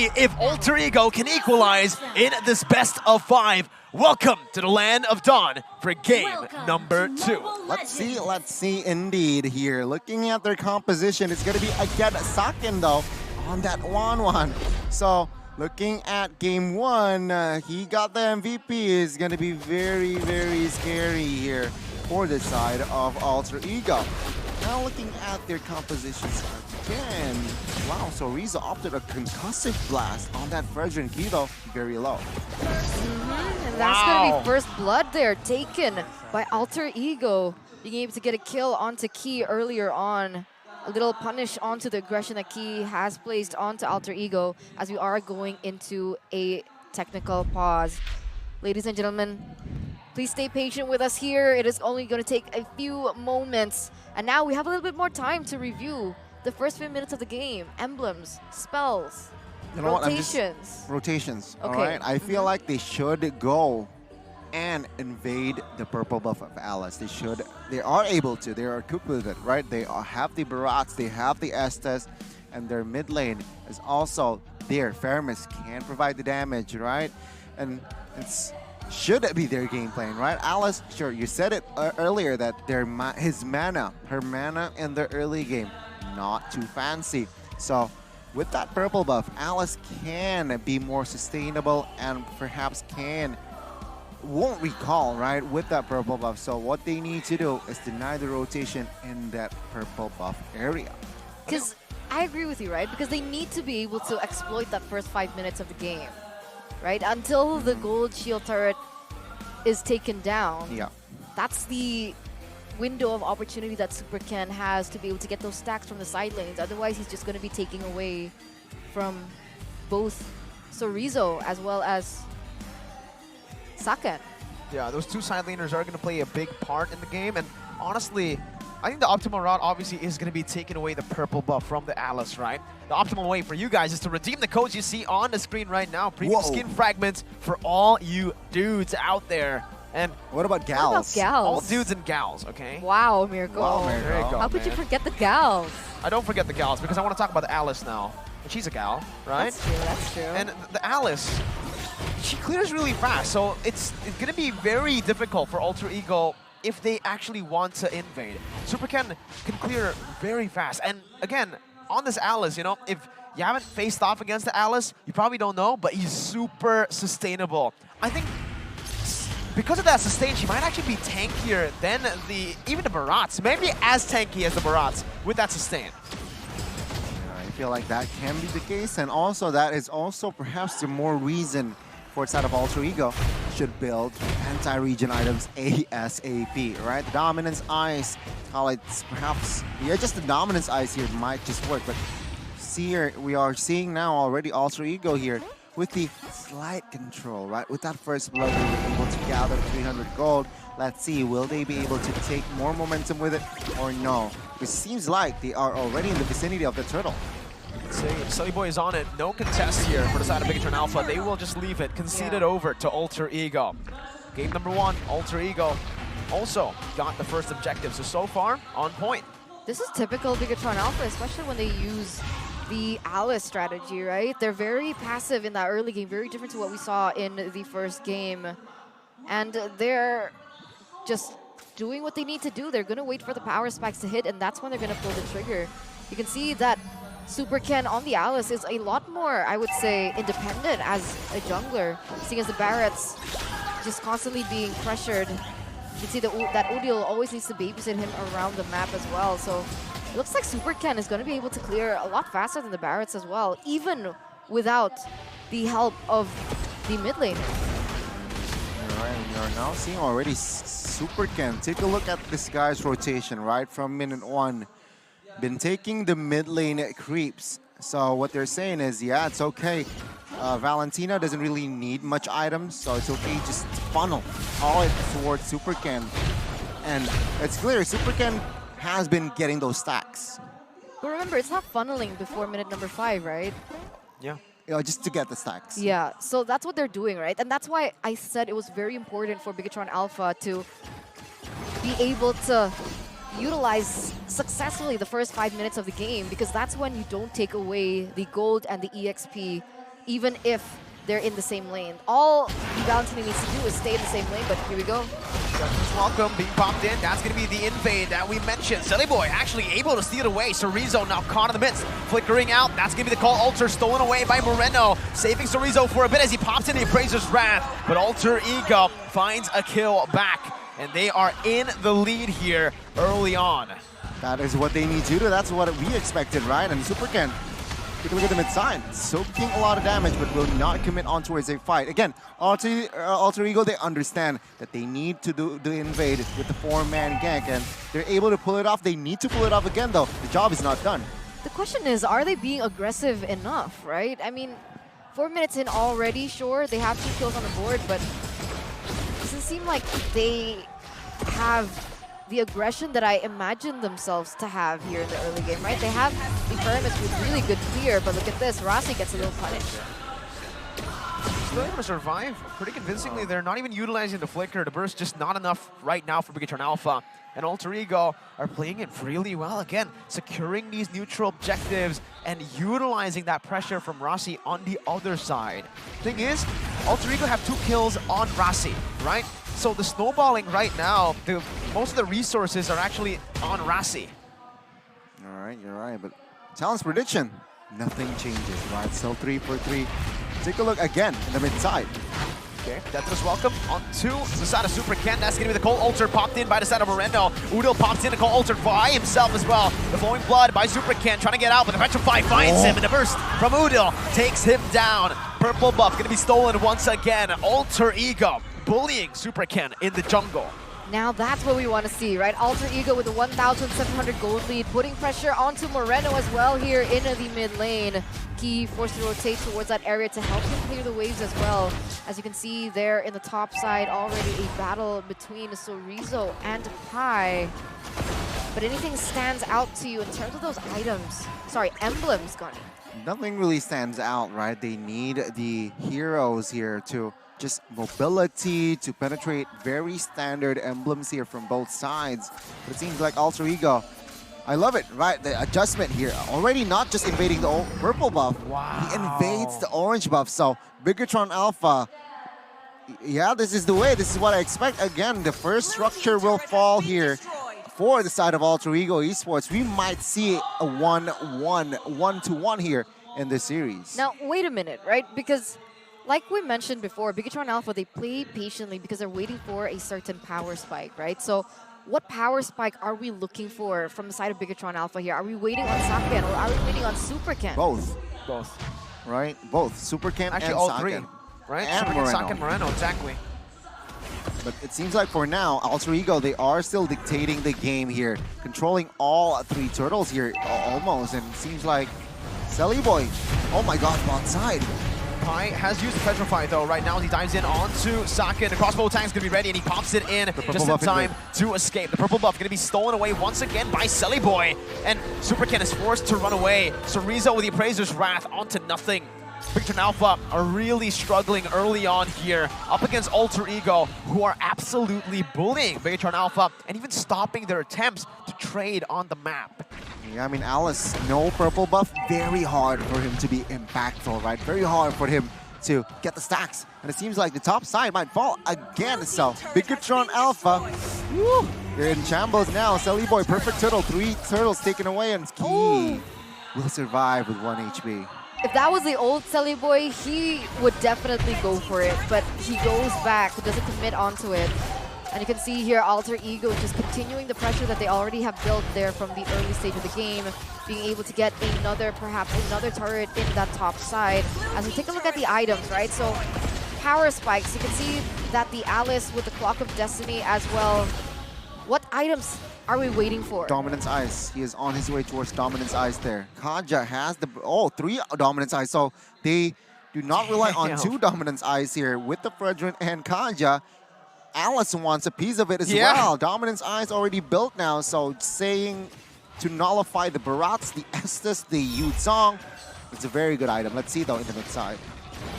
see if Alter Ego can equalize in this best of 5. Welcome to the land of Dawn for game number 2. Let's see indeed here. Looking at their composition, it's going to be again Saken though on that 1-1. So looking at game 1, he got the MVP. Is going to be very, very scary here for the side of Alter Ego. Now looking at their compositions again, wow, so Riza opted a concussive blast on that Fredrin key though, very low. And that's going to be first blood there, taken by Alter Ego, being able to get a kill onto Key earlier on. A little punish onto the aggression that Key has placed onto Alter Ego as we are going into a technical pause. Ladies and gentlemen, please stay patient with us here. It is only going to take a few moments. And now we have a little bit more time to review the first few minutes of the game. Emblems, spells, rotations. Rotations, Okay. all right? I feel like they should go and invade the purple buff of Alice. They are able to, they are equipped with it, right? They have the Barats, they have the Estes, and their mid lane is also there. Fairness can provide the damage, right? And it's should be their game plan, right? Alice, sure, you said it earlier that her mana in the early game, not too fancy. So with that purple buff, Alice can be more sustainable and perhaps won't recall, right, with that purple buff. So what they need to do is deny the rotation in that purple buff area. Because I agree with you, right? Because they need to be able to exploit that first 5 minutes of the game, right? Until the gold shield turret is taken down. Yeah. That's the window of opportunity that Super Ken has to be able to get those stacks from the side lanes. Otherwise, he's just going to be taking away from both Sorizo as well as Saken. Yeah, those two side laners are going to play a big part in the game, and honestly, I think the optimal route obviously is going to be taking away the purple buff from the Alice, right? The optimal way for you guys is to redeem the codes you see on the screen right now. Premium skin fragments for all you dudes out there. And what about gals? What about gals? All dudes and gals, okay? Wow, Miracle. Wow, There you go, How could you forget the gals? I don't forget the gals because I want to talk about the Alice now. And she's a gal, right? That's true, that's true. And the Alice, she clears really fast, so it's going to be very difficult for Alter Ego if they actually want to invade. Super Ken can clear very fast. And again, on this Alice, you know, if you haven't faced off against the Alice, you probably don't know, but he's super sustainable. I think because of that sustain, she might actually be tankier than even the Barats. Maybe as tanky as the Barats with that sustain. I feel like that can be the case, and also that is also perhaps the more reason for side of Alter Ego should build anti-region items ASAP, right? The Dominance Ice, perhaps, yeah, just the Dominance Ice here might just work, but here we are seeing now already Alter Ego here with the slight control, right? With that first blood, they were able to gather 300 gold. Let's see, will they be able to take more momentum with it or no? It seems like they are already in the vicinity of the turtle. Sully Boy is on it. No contest here for the side of Bigatron Alpha. They will just leave it, concede it over to Alter Ego. Game number 1, Alter Ego also got the first objective. So far, on point. This is typical Bigatron Alpha, especially when they use the Alice strategy, right? They're very passive in that early game, very different to what we saw in the first game. And they're just doing what they need to do. They're going to wait for the power spikes to hit, and that's when they're going to pull the trigger. You can see that Super Ken on the Alice is a lot more, I would say, independent as a jungler, seeing as the Barrett's just constantly being pressured. You can see that Odile always needs to babysit him around the map as well. So it looks like Super Ken is going to be able to clear a lot faster than the Barretts as well, even without the help of the mid lane. Alright, we are now seeing already Super Ken. Take a look at this guy's rotation, right? From minute 1. Been taking the mid lane creeps. So what they're saying is, yeah, it's okay. Valentina doesn't really need much items, so it's okay just funnel all it towards Super Ken. And it's clear, Super Ken has been getting those stacks. But remember, it's not funneling before minute number 5, right? Yeah. You know, just to get the stacks. Yeah, so that's what they're doing, right? And that's why I said it was very important for Bigatron Alpha to be able to utilize successfully the first 5 minutes of the game, because that's when you don't take away the gold and the EXP even if they're in the same lane. All Valentini needs to do is stay in the same lane, but here we go. Judgment's welcome being popped in. That's going to be the invade that we mentioned. Silly Boy actually able to steal it away. Sorizo now caught in the midst. Flickering out. That's going to be the call. Alter stolen away by Moreno. Saving Sorizo for a bit as he pops in the Appraiser's Wrath. But Alter Ego finds a kill back. And they are in the lead here early on. That is what they need to do. That's what we expected, right? And Super Ken, take a look at the mid side. Soaking a lot of damage, but will not commit on towards a fight. Again, Alter Ego, they understand that they need to do the invade with the 4-man gank, and they're able to pull it off. They need to pull it off again, though. The job is not done. The question is, are they being aggressive enough, right? I mean, 4 minutes in already, sure, they have 2 kills on the board, but it doesn't seem like they have the aggression that I imagined themselves to have here in the early game, right? They have the Pyramus with really good clear, but look at this, Rossi gets a little punished. Still able to survive pretty convincingly. They're not even utilizing the flicker. The burst just not enough right now for Bigatron Alpha. And Alter Ego are playing it really well. Again, securing these neutral objectives and utilizing that pressure from Rossi on the other side. Thing is, Alter Ego have 2 kills on Rossi, right? So the snowballing right now, most of the resources are actually on Rossi. All right, you're right, but Talon's prediction, nothing changes, right? Still 3 for 3. Take a look again in the mid side. Okay, Death's welcome onto the side of Super Ken. That's going to be the Cold Alter popped in by the side of Moreno. Udil pops in the Cold Alter by himself as well. The flowing blood by Super Ken trying to get out, but the Petrify finds him, and the burst from Udil takes him down. Purple buff going to be stolen once again. Alter Ego bullying Super Ken in the jungle. Now that's what we want to see, right? Alter Ego with a 1,700 gold lead, putting pressure onto Moreno as well here in the mid lane. Key forced to rotate towards that area to help him clear the waves as well. As you can see there in the top side, already a battle between Sorizo and Pai. But anything stands out to you in terms of those items? Sorry, emblems, Gunny. Nothing really stands out, right? They need the heroes here to just mobility, to penetrate very standard emblems here from both sides. But it seems like Alter Ego, I love it, right? The adjustment here. Already not just invading the purple buff. Wow. He invades the orange buff. So Bigatron Alpha, yeah, this is the way. This is what I expect. Again, the first structure will fall here for the side of Alter Ego Esports. We might see a 1-1 here in this series. Now, wait a minute, right? Because like we mentioned before, Bigatron Alpha, they play patiently because they're waiting for a certain power spike, right? So what power spike are we looking for from the side of Bigatron Alpha here? Are we waiting on Saken or are we waiting on Super Ken? Both. Both. Right? Both. Super Ken Actually, and all Saken. 3. Right? And Super Ken, Moreno. Saken, Moreno, exactly. But it seems like for now, Alter Ego, they are still dictating the game here, controlling all 3 turtles here almost. And it seems like Selly Boy, oh my god, wrong side. Pai has used the Petrify though right now as he dives in onto Saken. The crossbow tank's gonna be ready and he pops it in just in time to escape. The purple buff gonna be stolen away once again by Selly Boy. And Super Ken is forced to run away. Sorizo with the Appraiser's Wrath onto nothing. Bigatron Alpha are really struggling early on here up against Alter Ego, who are absolutely bullying Bigatron Alpha and even stopping their attempts to trade on the map. Yeah, I mean, Alice, no purple buff, very hard for him to be impactful, right? Very hard for him to get the stacks. And it seems like the top side might fall again. So, Bigatron Alpha, woo, they're in shambles now. Selly Boy, perfect turtle, 3 turtles taken away, and Key will survive with 1 HP. If that was the old Selly Boy, he would definitely go for it, but he goes back, doesn't commit onto it. And you can see here Alter Ego just continuing the pressure that they already have built there from the early stage of the game, being able to get perhaps another turret in that top side. As we take a look at the items, right? So power spikes, you can see that the Alice with the Clock of Destiny as well. What items are we waiting for? Dominance Ice. He is on his way towards Dominance Ice there. Kaja has the 3 Dominance Ice, so they do not rely on 2 Dominance Ice here with the Fredrin and Kaja. Alice wants a piece of it as well. Dominance Eyes already built now, so saying to nullify the Barats, the Estes, the Yuzong, it's a very good item. Let's see though in the mid side.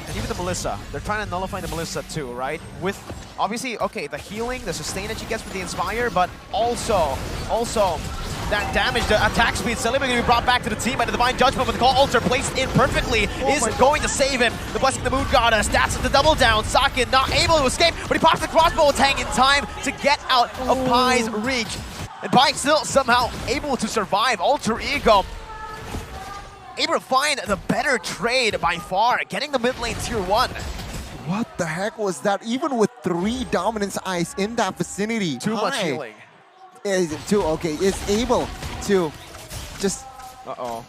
And even the Melissa, they're trying to nullify the Melissa too, right? With obviously, okay, the healing, the sustain that she gets with the Inspire, but also that damage, the attack speed. Celebi going to be brought back to the team by the Divine Judgment, but the call altar placed in perfectly is going to save him. The Blessing of the Moon Goddess, that's the double down. Sakin not able to escape, but he pops the crossbow tang in time to get out of Pai's reach. And Pai still somehow able to survive. Alter Ego able to find the better trade by far, getting the mid lane tier 1. What the heck was that? Even with 3 dominance ice in that vicinity, Too much healing. Is able to just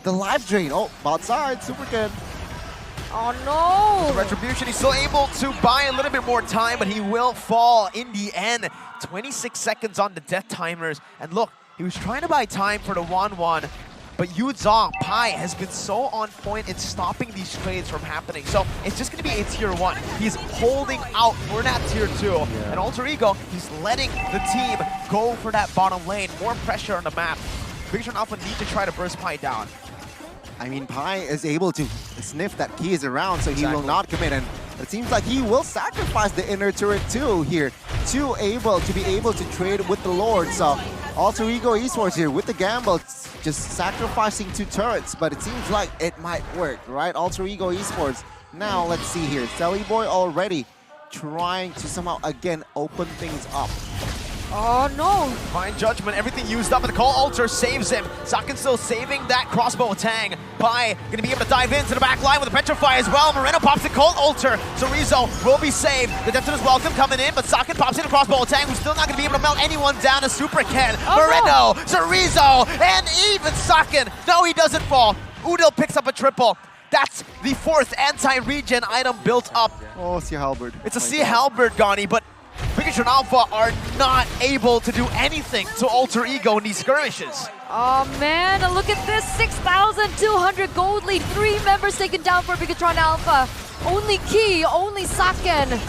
the life drain. Oh, bot side, super good. Oh no! The Retribution, he's still able to buy a little bit more time, but he will fall in the end. 26 seconds on the death timers. And look, he was trying to buy time for the 1-1, but Yuzong, Pai has been so on point in stopping these trades from happening. So it's just going to be a tier 1. He's holding out for that tier 2. Yeah. And Alter Ego, he's letting the team go for that bottom lane. More pressure on the map. Bigatron Alpha need to try to burst Pai down. I mean, Pai is able to sniff that key is around, so he will not commit. And it seems like he will sacrifice the inner turret too here to be able to trade with the Lord. So Alter Ego Esports here with the gamble, just sacrificing 2 turrets, but it seems like it might work, right? Alter Ego Esports. Now let's see here. Celebi already trying to somehow again open things up. Oh no! Divine Judgment, everything used up, but the call altar saves him. Sakin still saving that crossbow tang. Pai gonna be able to dive into the back line with a Petrify as well. Moreno pops the cold altar. Zorizo will be saved. The Depton's welcome coming in, but Sakin pops in a crossbow tang, who's still not gonna be able to melt anyone down as Super Ken. Moreno, Zorizo, and even Sakin. No, he doesn't fall. Udil picks up a triple. That's the 4th anti-regen item built up. Oh, Sea Halberd. It's a Sea Halberd, Gani, but Bigatron Alpha are not able to do anything to Alter Ego in these skirmishes. Oh man, look at this, 6,200 gold lead. 3 members taken down for Bigatron Alpha. Only Key, only Saken.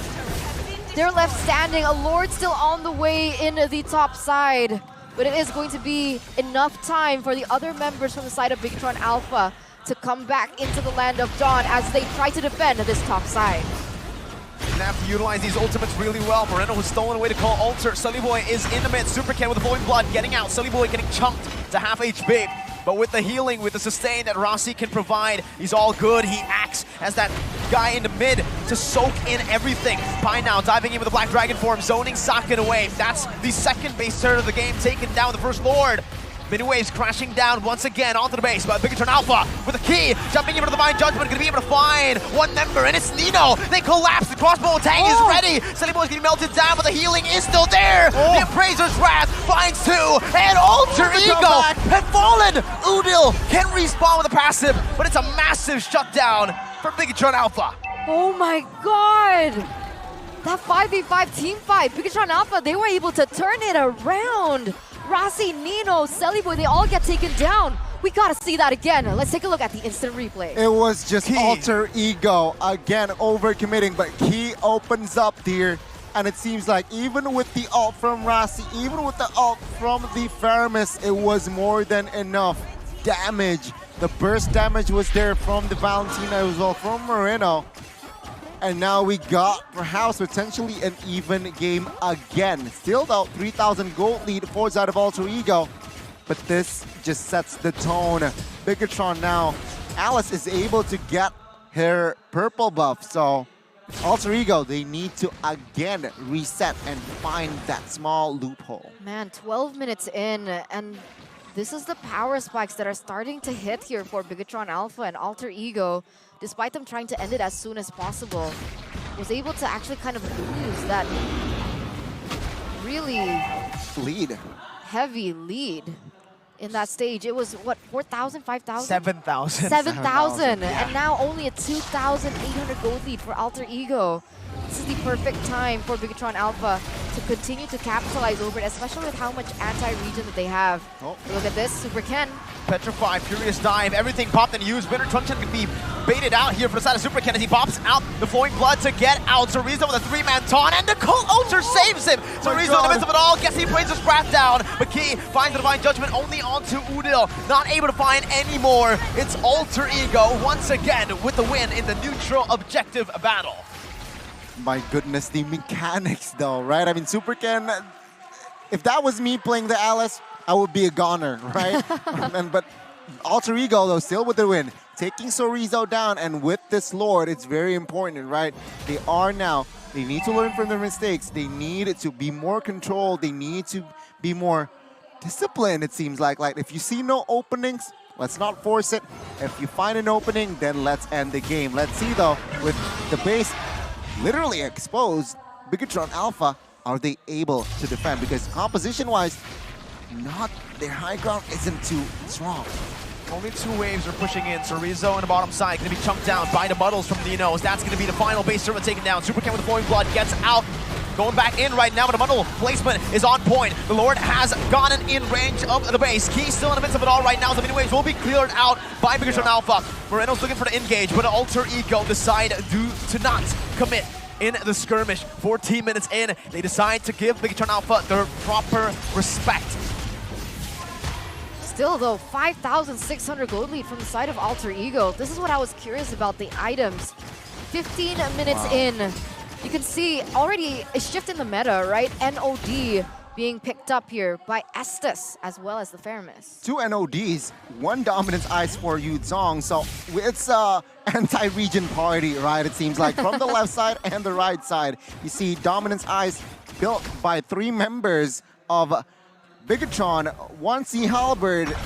They're left standing. A Lord still on the way in the top side. But it is going to be enough time for the other members from the side of Bigatron Alpha to come back into the Land of Dawn as they try to defend this top side. Gonna have to utilize these ultimates really well. Moreno was stolen away to call altar. Sully Boy is in the mid. Super Ken with the flowing blood getting out. Sully Boy getting chunked to half HP. But with the healing, with the sustain that Rossi can provide, he's all good. He acts as that guy in the mid to soak in everything. Pai now diving in with the Black Dragon form, zoning Sakin away. That's the 2nd base turn of the game, taken down the first Lord. Mini waves crashing down once again onto the base, but Bigatron Alpha with a key, jumping into the Divine Judgment, gonna be able to find 1 member, and it's Nino. They collapse, the crossbow tang is ready. Sunny Boy's getting melted down, but the healing is still there. The Appraiser's Wrath finds 2, and Alter Ego had fallen. Udil can respawn with a passive, but it's a massive shutdown for Bigatron Alpha. Oh my god! That 5v5 team fight, Bigatron Alpha, they were able to turn it around. Rossi, Nino, Celiboy, they all get taken down. We gotta see that again. Let's take a look at the instant replay. It was just Key. Alter Ego again overcommitting, but Key opens up here, and it seems like even with the ult from Rossi, even with the ult from the Faramis, it was more than enough damage. The burst damage was there from the Valentina as well, from Moreno. And now we got perhaps potentially an even game again. Still though, 3,000 gold lead for side of Alter Ego. But this just sets the tone. Bigatron now, Alice is able to get her purple buff. So Alter Ego, they need to again reset and find that small loophole. Man, 12 minutes in, and this is the power spikes that are starting to hit here for Bigatron Alpha and Alter Ego. Despite them trying to end it as soon as possible, was able to actually kind of lose that really heavy lead in that stage. It was, what, 4,000, 5,000? 7,000. 7,000, and now only a 2,800 gold lead for Alter Ego. This is the perfect time for Bigatron Alpha to continue to capitalize over it, especially with how much anti-regen that they have. Look at this, Super Ken. Petrify, Furious Dive, everything popped and used. Winter Truncheon can be baited out here for the side of Super Ken as he pops out the flowing blood to get out. Zorizo with a 3-man taunt, and the Cold Ultra saves him. Zorizo in the midst of it all gets the Appraiser's Wrath down, but Key finds the Divine Judgment only onto Udil. Not able to find any more. It's Alter Ego once again with the win in the neutral objective battle. My goodness, the mechanics though, right? I mean, Super Ken, if that was me playing the Alice, I would be a goner, right? But Alter Ego, though, still with the win. Taking Chorizo down, and with this Lord, it's very important, right? They need to learn from their mistakes. They need to be more controlled. They need to be more disciplined, it seems like. Like, if you see no openings, let's not force it. If you find an opening, then let's end the game. Let's see, though, with the base literally exposed, Bigatron Alpha, are they able to defend? Because composition-wise, their high ground isn't too strong. Only 2 waves are pushing in. Chorizo on the bottom side going to be chunked down by the Muddles from Dinos. That's going to be the final base servant taken down. Supercan with the flowing blood gets out. Going back in right now, but the Muddle placement is on point. The Lord has gotten in range of the base. Key still in the midst of it all right now. The mini waves will be cleared out by Bigatron Alpha. Moreno's looking for the engage, but Alter Ego decide to not commit in the skirmish. 14 minutes in, they decide to give Bigatron Alpha their proper respect. Still though, 5,600 gold lead from the side of Alter Ego. This is what I was curious about, the items. 15 minutes in, you can see already a shift in the meta, right? NOD being picked up here by Estes as well as the Faramis. 2 NODs, 1 Dominance Ice for Yu Zhong. So it's a anti-region party, right? It seems like from the left side and the right side. You see Dominance Ice built by 3 members of Bigatron, 1 Sea Halberd,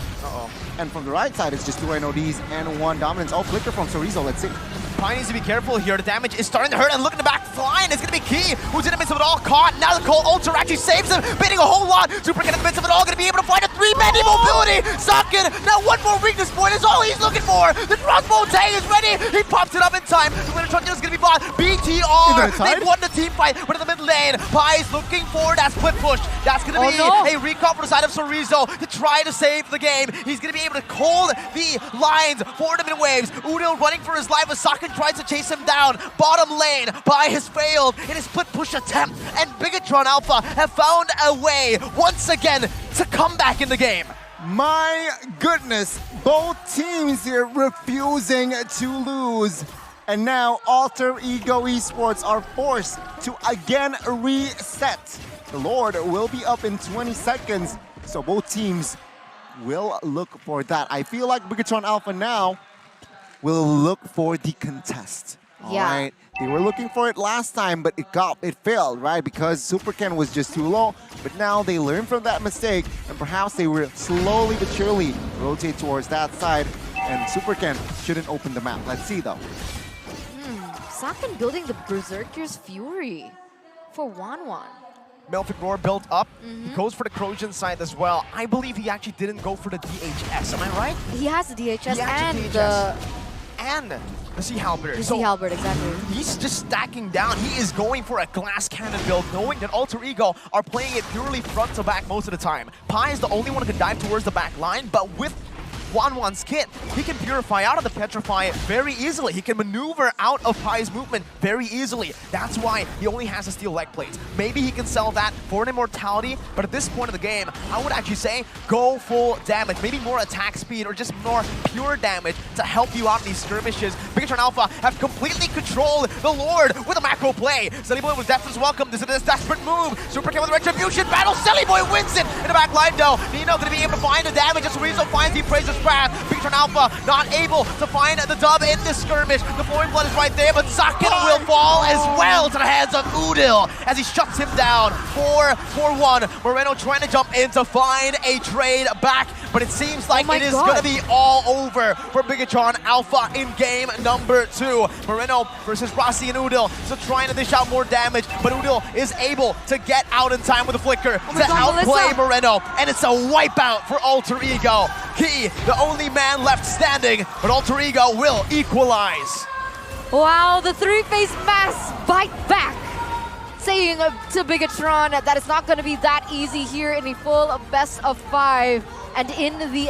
and from the right side it's just 2 NODs and 1 Dominance. Oh, Flicker from Chorizo, let's see. Pi needs to be careful here. The damage is starting to hurt, and look in the back, flying is going to be Key, who's in the midst of it all, caught. Now the Cold Ultra actually saves him, baiting a whole lot. Supercat in the midst of it all, going to be able to find a 3-man immobility. Socken, now 1 more weakness point is all he's looking for. The crossbow tag is ready. He pops it up in time. The winner truck is going to be bought. BTR, they've won the team fight, but in the mid lane, Pi is looking for that split push. That's going to be a recall for the side of Chorizo to try to save the game. He's going to be able to hold the lines for the mid waves. Udil running for his life as Socken tries to chase him down. Bottom lane, Pi has failed in his split push attempt, and Bigatron Alpha have found a way once again to come back in the game. My goodness, both teams here refusing to lose. And now Alter Ego Esports are forced to again reset. The Lord will be up in 20 seconds, so both teams will look for that. I feel like Bigatron Alpha now will look for the contest. All right. They were looking for it last time, but it failed, right? Because Supercan was just too low. But now they learned from that mistake, and perhaps they will slowly but surely rotate towards that side, and Supercan shouldn't open the map. Let's see, though. Socken building the Berserker's Fury for 1-1. Melfic Roar built up. He goes for the Croatian side as well. I believe he actually didn't go for the DHS. Am I right? He has the DHS and the Sea Halberd. The Sea Halberd, exactly. He's just stacking down. He is going for a glass cannon build, knowing that Alter Ego are playing it purely front to back most of the time. Pi is the only one who can dive towards the back line, but with Wanwan's kit, he can purify out of the Petrify very easily. He can maneuver out of Pi's movement very easily. That's why he only has the steel leg plates. Maybe he can sell that for an immortality, but at this point of the game, I would actually say go full damage. Maybe more attack speed or just more pure damage to help you out in these skirmishes. Bigatron Alpha have completely controlled the Lord with a macro play. Silly Boy with Death is welcome. This is a desperate move. Supercat with Retribution battle. Silly Boy wins it in the back line though. Nino going to be able to find the damage as Chorizo finds the Praiser's Wrath. Bigatron Alpha not able to find the dub in this skirmish. The flowing blood is right there, but Socken will fall as well to the hands of Udil as he shuts him down. 4-1. Moreno trying to jump in to find a trade back, but it seems like it is going to be all over for Bigatron Alpha in game number 2. Moreno versus Rossi and Udil, so trying to dish out more damage, but Udil is able to get out in time with a flicker to outplay Moreno, and it's a wipeout for Alter Ego. Key, the only man left standing, but Alter Ego will equalize. Wow, the three-face mass bite back, saying to Bigatron that it's not going to be that easy here in a full best of 5, and in the